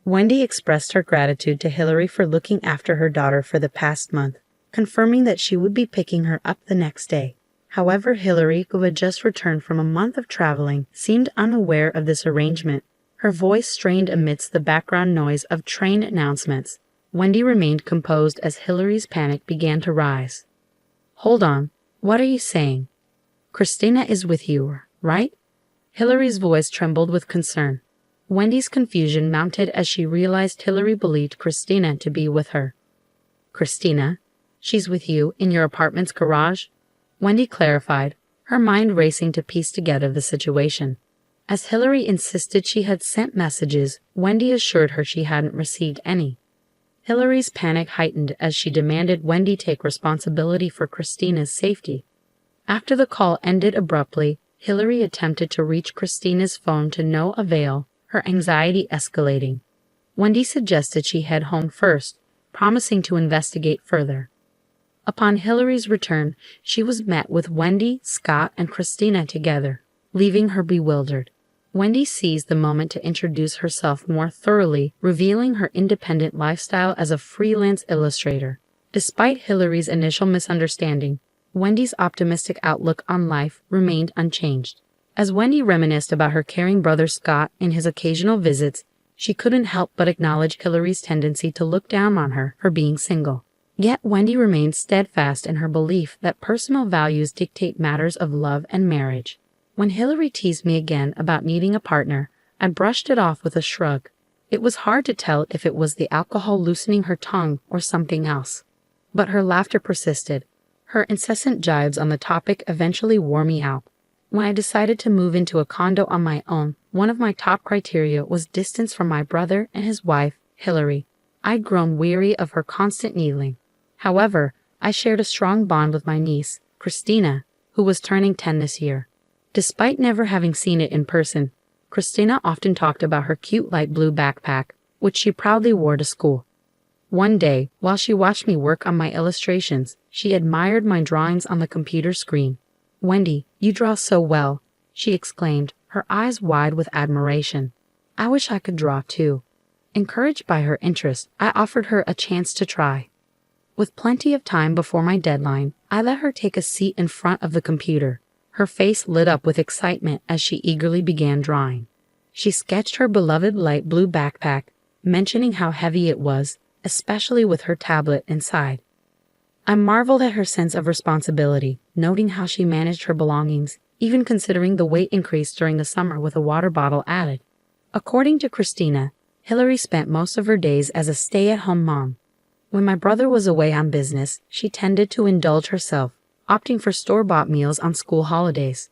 Wendy expressed her gratitude to Hillary for looking after her daughter for the past month, confirming that she would be picking her up the next day. However, Hillary, who had just returned from a month of traveling, seemed unaware of this arrangement. Her voice strained amidst the background noise of train announcements. Wendy remained composed as Hillary's panic began to rise. "Hold on. What are you saying? Christina is with you, right?" Hillary's voice trembled with concern. Wendy's confusion mounted as she realized Hillary believed Christina to be with her. "Christina? She's with you in your apartment's garage?" Wendy clarified, her mind racing to piece together the situation. As Hillary insisted she had sent messages, Wendy assured her she hadn't received any. Hillary's panic heightened as she demanded Wendy take responsibility for Christina's safety. After the call ended abruptly, Hillary attempted to reach Christina's phone to no avail, her anxiety escalating. Wendy suggested she head home first, promising to investigate further. Upon Hillary's return, she was met with Wendy, Scott, and Christina together, leaving her bewildered. Wendy seized the moment to introduce herself more thoroughly, revealing her independent lifestyle as a freelance illustrator. Despite Hillary's initial misunderstanding, Wendy's optimistic outlook on life remained unchanged. As Wendy reminisced about her caring brother Scott and his occasional visits, she couldn't help but acknowledge Hillary's tendency to look down on her for being single. Yet Wendy remained steadfast in her belief that personal values dictate matters of love and marriage. When Hillary teased me again about needing a partner, I brushed it off with a shrug. It was hard to tell if it was the alcohol loosening her tongue or something else. But her laughter persisted. Her incessant jibes on the topic eventually wore me out. When I decided to move into a condo on my own, one of my top criteria was distance from my brother and his wife, Hillary. I'd grown weary of her constant needling. However, I shared a strong bond with my niece, Christina, who was turning 10 this year. Despite never having seen it in person, Christina often talked about her cute light blue backpack, which she proudly wore to school. One day, while she watched me work on my illustrations, she admired my drawings on the computer screen. "Wendy, you draw so well," she exclaimed, her eyes wide with admiration. I wish I could draw too. Encouraged by her interest, I offered her a chance to try. With plenty of time before my deadline, I let her take a seat in front of the computer. Her face lit up with excitement as she eagerly began drawing. She sketched her beloved light blue backpack, mentioning how heavy it was, especially with her tablet inside. I marveled at her sense of responsibility, noting how she managed her belongings, even considering the weight increase during the summer with a water bottle added. According to Christina, Hillary spent most of her days as a stay-at-home mom. When my brother was away on business, she tended to indulge herself, opting for store-bought meals on school holidays.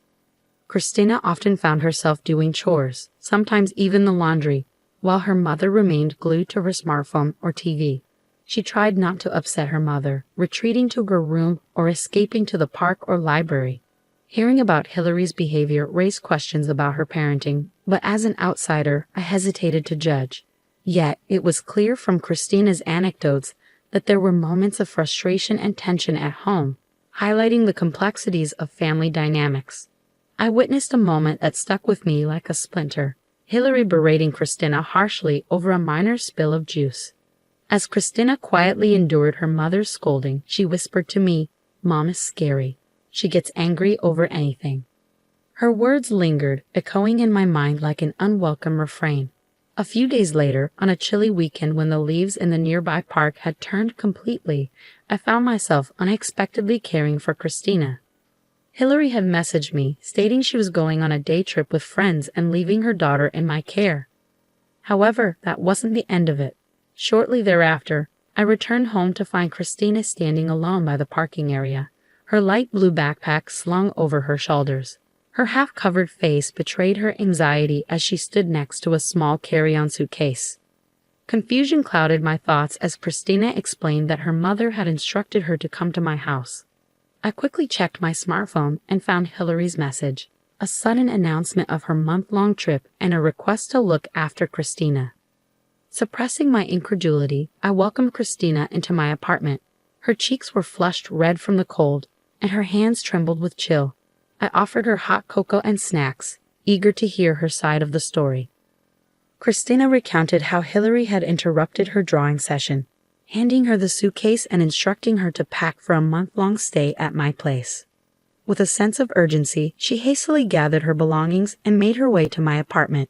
Christina often found herself doing chores, sometimes even the laundry, while her mother remained glued to her smartphone or TV. She tried not to upset her mother, retreating to her room or escaping to the park or library. Hearing about Hillary's behavior raised questions about her parenting, but as an outsider, I hesitated to judge. Yet, it was clear from Christina's anecdotes that there were moments of frustration and tension at home, highlighting the complexities of family dynamics. I witnessed a moment that stuck with me like a splinter. Hillary berating Christina harshly over a minor spill of juice. As Christina quietly endured her mother's scolding, she whispered to me, "Mom is scary. She gets angry over anything." Her words lingered, echoing in my mind like an unwelcome refrain. A few days later, on a chilly weekend when the leaves in the nearby park had turned completely, I found myself unexpectedly caring for Christina. Hillary had messaged me, stating she was going on a day trip with friends and leaving her daughter in my care. However, that wasn't the end of it. Shortly thereafter, I returned home to find Christina standing alone by the parking area, her light blue backpack slung over her shoulders. Her half-covered face betrayed her anxiety as she stood next to a small carry-on suitcase. Confusion clouded my thoughts as Christina explained that her mother had instructed her to come to my house. I quickly checked my smartphone and found Hillary's message, a sudden announcement of her month-long trip and a request to look after Christina. Suppressing my incredulity, I welcomed Christina into my apartment. Her cheeks were flushed red from the cold, and her hands trembled with chill. I offered her hot cocoa and snacks, eager to hear her side of the story. Christina recounted how Hillary had interrupted her drawing session, handing her the suitcase and instructing her to pack for a month-long stay at my place. With a sense of urgency, she hastily gathered her belongings and made her way to my apartment.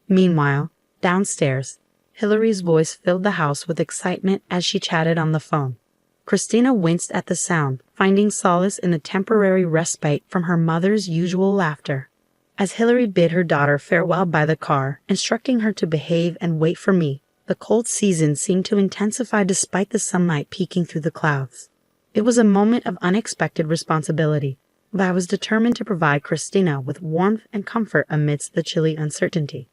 Meanwhile, downstairs, Hillary's voice filled the house with excitement as she chatted on the phone. Christina winced at the sound, finding solace in the temporary respite from her mother's usual laughter. As Hillary bid her daughter farewell by the car, instructing her to behave and wait for me, the cold season seemed to intensify despite the sunlight peeking through the clouds. It was a moment of unexpected responsibility, but I was determined to provide Christina with warmth and comfort amidst the chilly uncertainty.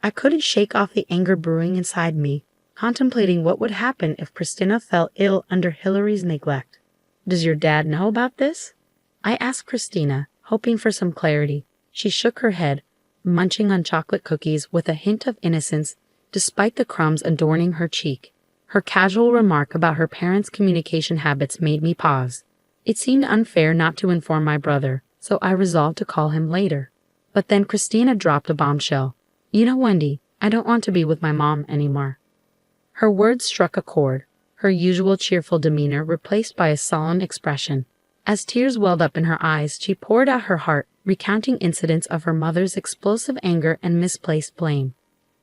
I couldn't shake off the anger brewing inside me, contemplating what would happen if Christina fell ill under Hillary's neglect. "Does your dad know about this?" I asked Christina, hoping for some clarity. She shook her head, munching on chocolate cookies with a hint of innocence despite the crumbs adorning her cheek. Her casual remark about her parents' communication habits made me pause. It seemed unfair not to inform my brother, so I resolved to call him later. But then Christina dropped a bombshell. "You know, Wendy, I don't want to be with my mom anymore." Her words struck a chord, her usual cheerful demeanor replaced by a sullen expression. As tears welled up in her eyes, she poured out her heart, recounting incidents of her mother's explosive anger and misplaced blame.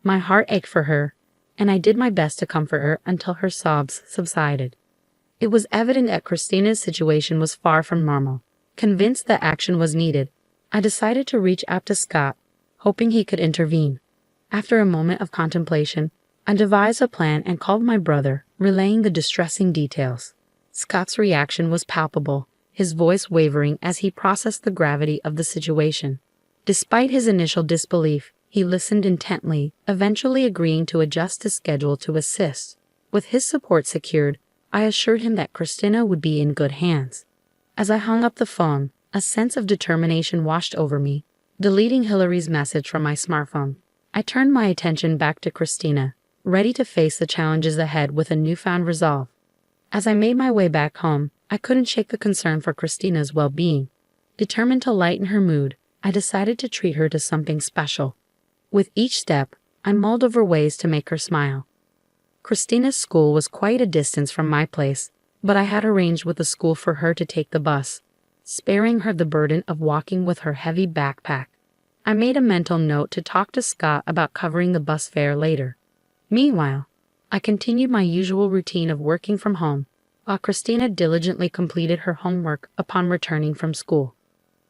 My heart ached for her, and I did my best to comfort her until her sobs subsided. It was evident that Christina's situation was far from normal. Convinced that action was needed, I decided to reach out to Scott, hoping he could intervene. After a moment of contemplation, I devised a plan and called my brother, relaying the distressing details. Scott's reaction was palpable, his voice wavering as he processed the gravity of the situation. Despite his initial disbelief, he listened intently, eventually agreeing to adjust his schedule to assist. With his support secured, I assured him that Christina would be in good hands. As I hung up the phone, a sense of determination washed over me. Deleting Hillary's message from my smartphone, I turned my attention back to Christina, ready to face the challenges ahead with a newfound resolve. As I made my way back home, I couldn't shake the concern for Christina's well-being. Determined to lighten her mood, I decided to treat her to something special. With each step, I mulled over ways to make her smile. Christina's school was quite a distance from my place, but I had arranged with the school for her to take the bus, sparing her the burden of walking with her heavy backpack. I made a mental note to talk to Scott about covering the bus fare later. Meanwhile, I continued my usual routine of working from home, while Christina diligently completed her homework upon returning from school.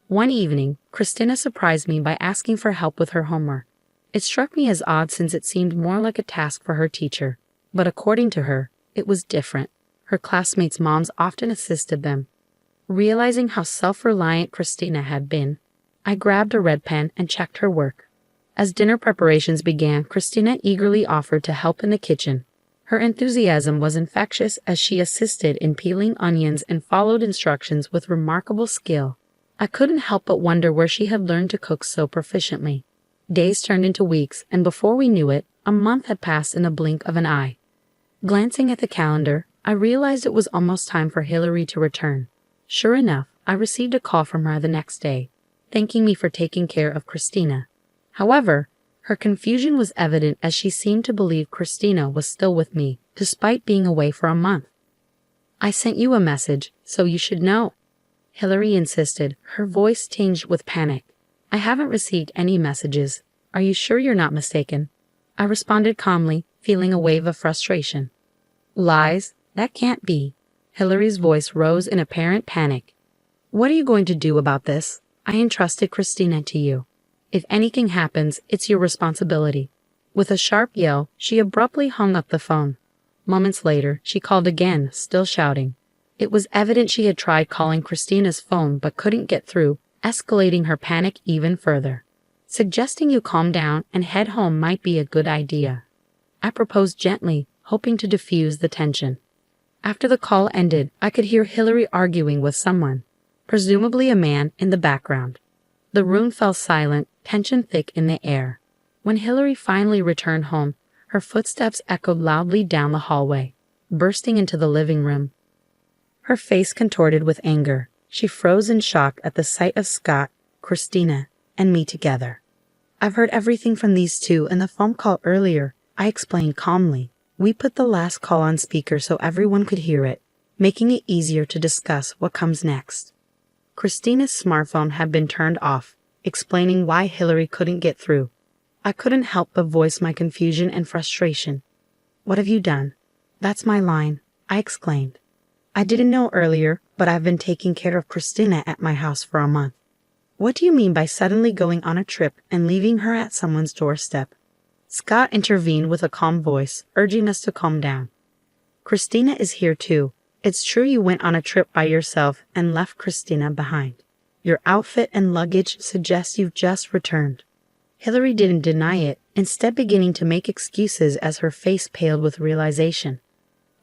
One evening, Christina surprised me by asking for help with her homework. It struck me as odd since it seemed more like a task for her teacher, but according to her, it was different. Her classmates' moms often assisted them. Realizing how self-reliant Christina had been, I grabbed a red pen and checked her work. As dinner preparations began, Christina eagerly offered to help in the kitchen. Her enthusiasm was infectious as she assisted in peeling onions and followed instructions with remarkable skill. I couldn't help but wonder where she had learned to cook so proficiently. Days turned into weeks, and before we knew it, a month had passed in a blink of an eye. Glancing at the calendar, I realized it was almost time for Hillary to return. Sure enough, I received a call from her the next day, thanking me for taking care of Christina. However, her confusion was evident as she seemed to believe Christina was still with me, despite being away for a month. "I sent you a message, so you should know," Hillary insisted, her voice tinged with panic. "I haven't received any messages. Are you sure you're not mistaken?" I responded calmly, feeling a wave of frustration. "Lies? That can't be." Hillary's voice rose in apparent panic. "What are you going to do about this? I entrusted Christina to you. If anything happens, it's your responsibility." With a sharp yell, she abruptly hung up the phone. Moments later, she called again, still shouting. It was evident she had tried calling Christina's phone but couldn't get through, escalating her panic even further. "Suggesting you calm down and head home might be a good idea," I proposed gently, hoping to diffuse the tension. After the call ended, I could hear Hillary arguing with someone, presumably a man, in the background. The room fell silent, tension thick in the air. When Hillary finally returned home, her footsteps echoed loudly down the hallway, bursting into the living room. Her face contorted with anger, she froze in shock at the sight of Scott, Christina, and me together. I've heard everything from these two in the phone call earlier, I explained calmly. We put the last call on speaker so everyone could hear it, making it easier to discuss what comes next. Christina's smartphone had been turned off, explaining why Hillary couldn't get through. I couldn't help but voice my confusion and frustration. "What have you done?" "That's my line," I exclaimed. "I didn't know earlier, but I've been taking care of Christina at my house for a month." "What do you mean by suddenly going on a trip and leaving her at someone's doorstep?" Scott intervened with a calm voice, urging us to calm down. "Christina is here too. It's true you went on a trip by yourself and left Christina behind. Your outfit and luggage suggest you've just returned." Hillary didn't deny it, instead beginning to make excuses as her face paled with realization.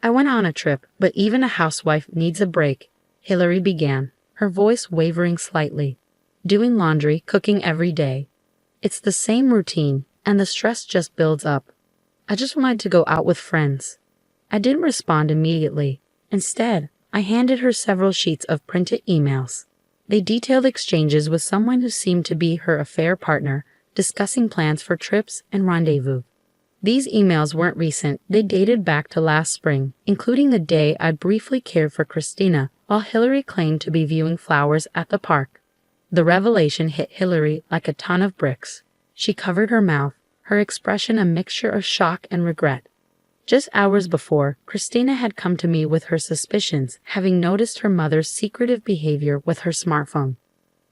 "I went on a trip, but even a housewife needs a break," Hillary began, her voice wavering slightly. "Doing laundry, cooking every day. It's the same routine, and the stress just builds up. I just wanted to go out with friends." I didn't respond immediately. Instead, I handed her several sheets of printed emails. They detailed exchanges with someone who seemed to be her affair partner, discussing plans for trips and rendezvous. These emails weren't recent, they dated back to last spring, including the day I'd briefly cared for Christina while Hillary claimed to be viewing flowers at the park. The revelation hit Hillary like a ton of bricks. She covered her mouth, her expression a mixture of shock and regret. Just hours before, Christina had come to me with her suspicions, having noticed her mother's secretive behavior with her smartphone.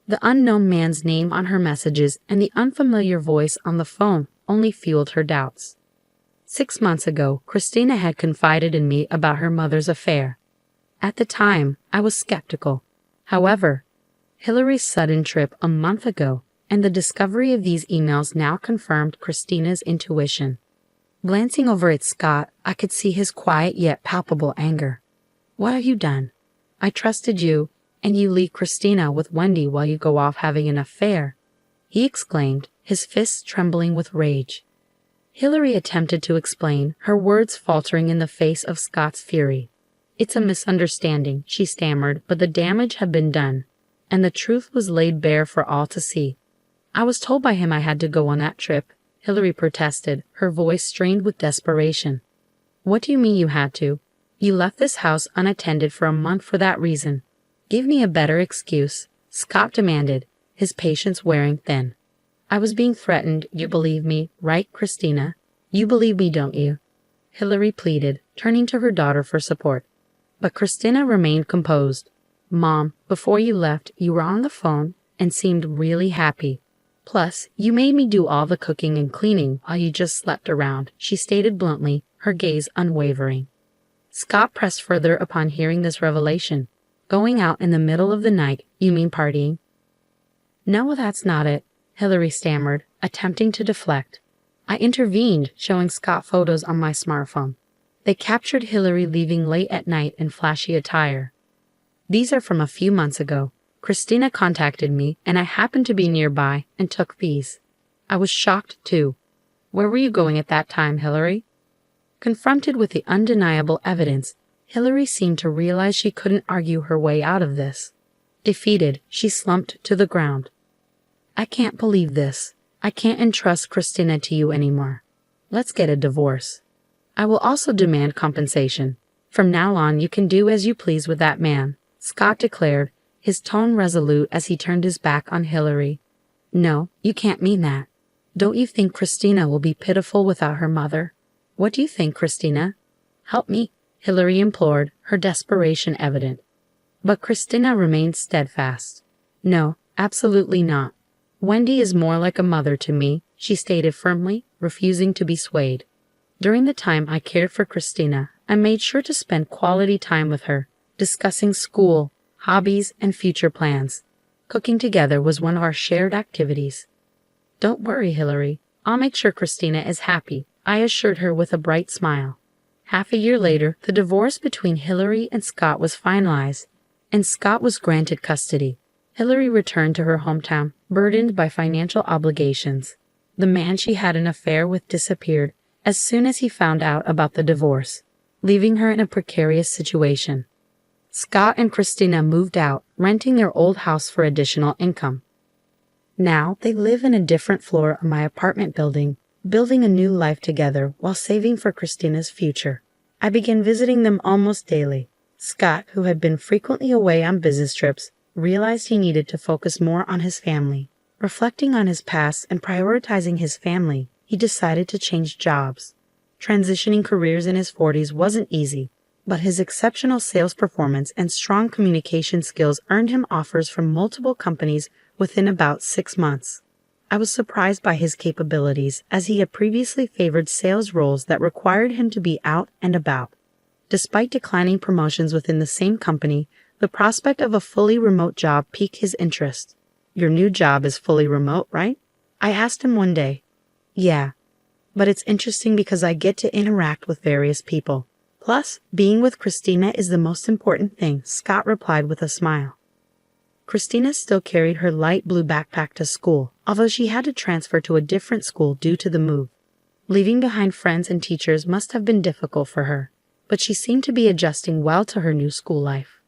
The unknown man's name on her messages and the unfamiliar voice on the phone only fueled her doubts. 6 months ago, Christina had confided in me about her mother's affair. At the time, I was skeptical. However, Hillary's sudden trip a month ago and the discovery of these emails now confirmed Christina's intuition. Glancing over at Scott, I could see his quiet yet palpable anger. "What have you done? I trusted you, and you leave Christina with Wendy while you go off having an affair," he exclaimed, his fists trembling with rage. Hillary attempted to explain, her words faltering in the face of Scott's fury. "It's a misunderstanding," she stammered, but the damage had been done, and the truth was laid bare for all to see. "I was told by him I had to go on that trip," Hillary protested, her voice strained with desperation. "What do you mean you had to? You left this house unattended for a month for that reason. Give me a better excuse," Scott demanded, his patience wearing thin. "I was being threatened, you believe me, right, Christina? You believe me, don't you?" Hillary pleaded, turning to her daughter for support. But Christina remained composed. "Mom, before you left, you were on the phone and seemed really happy. Plus, you made me do all the cooking and cleaning while you just slept around," she stated bluntly, her gaze unwavering. Scott pressed further upon hearing this revelation. "Going out in the middle of the night, you mean partying?" "No, that's not it," Hillary stammered, attempting to deflect. I intervened, showing Scott photos on my smartphone. They captured Hillary leaving late at night in flashy attire. "These are from a few months ago. Christina contacted me, and I happened to be nearby and took these. I was shocked, too." "Where were you going at that time, Hillary?" Confronted with the undeniable evidence, Hillary seemed to realize she couldn't argue her way out of this. Defeated, she slumped to the ground. "I can't believe this. I can't entrust Christina to you anymore. Let's get a divorce. I will also demand compensation. From now on, you can do as you please with that man," Scott declared, his tone resolute as he turned his back on Hillary. "No, you can't mean that. Don't you think Christina will be pitiful without her mother? What do you think, Christina?" "Help me," Hillary implored, her desperation evident. But Christina remained steadfast. "No, absolutely not. Wendy is more like a mother to me," she stated firmly, refusing to be swayed. "During the time I cared for Christina, I made sure to spend quality time with her, discussing school, hobbies, and future plans. Cooking together was one of our shared activities." "Don't worry, Hillary. I'll make sure Christina is happy," I assured her with a bright smile. Half a year later, the divorce between Hillary and Scott was finalized, and Scott was granted custody. Hillary returned to her hometown, burdened by financial obligations. The man she had an affair with disappeared as soon as he found out about the divorce, leaving her in a precarious situation. Scott and Christina moved out, renting their old house for additional income. Now they live in a different floor of my apartment building, building a new life together while saving for Christina's future. I began visiting them almost daily. Scott, who had been frequently away on business trips, realized he needed to focus more on his family. Reflecting on his past and prioritizing his family, he decided to change jobs. Transitioning careers in his 40s wasn't easy, but his exceptional sales performance and strong communication skills earned him offers from multiple companies within about 6 months. I was surprised by his capabilities, as he had previously favored sales roles that required him to be out and about. Despite declining promotions within the same company, the prospect of a fully remote job piqued his interest. "Your new job is fully remote, right?" I asked him one day. "Yeah, but it's interesting because I get to interact with various people. Plus, being with Christina is the most important thing," Scott replied with a smile. Christina still carried her light blue backpack to school, although she had to transfer to a different school due to the move. Leaving behind friends and teachers must have been difficult for her, but she seemed to be adjusting well to her new school life.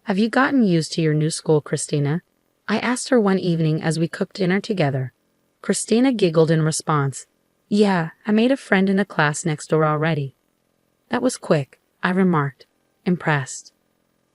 "Have you gotten used to your new school, Christina?" I asked her one evening as we cooked dinner together. Christina giggled in response. "Yeah, I made a friend in a class next door already." "That was quick," I remarked, impressed.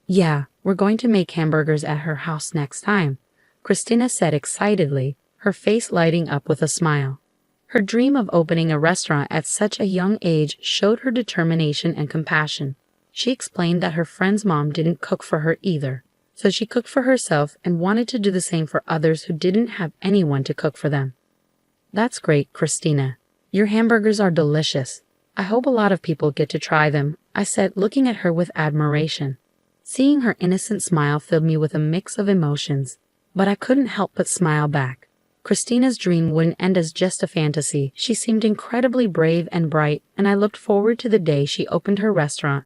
"Yeah, we're going to make hamburgers at her house next time," Christina said excitedly, her face lighting up with a smile. Her dream of opening a restaurant at such a young age showed her determination and compassion. She explained that her friend's mom didn't cook for her either, so she cooked for herself and wanted to do the same for others who didn't have anyone to cook for them. "That's great, Christina. Your hamburgers are delicious. I hope a lot of people get to try them," I said, looking at her with admiration. Seeing her innocent smile filled me with a mix of emotions, but I couldn't help but smile back. Christina's dream wouldn't end as just a fantasy. She seemed incredibly brave and bright, and I looked forward to the day she opened her restaurant.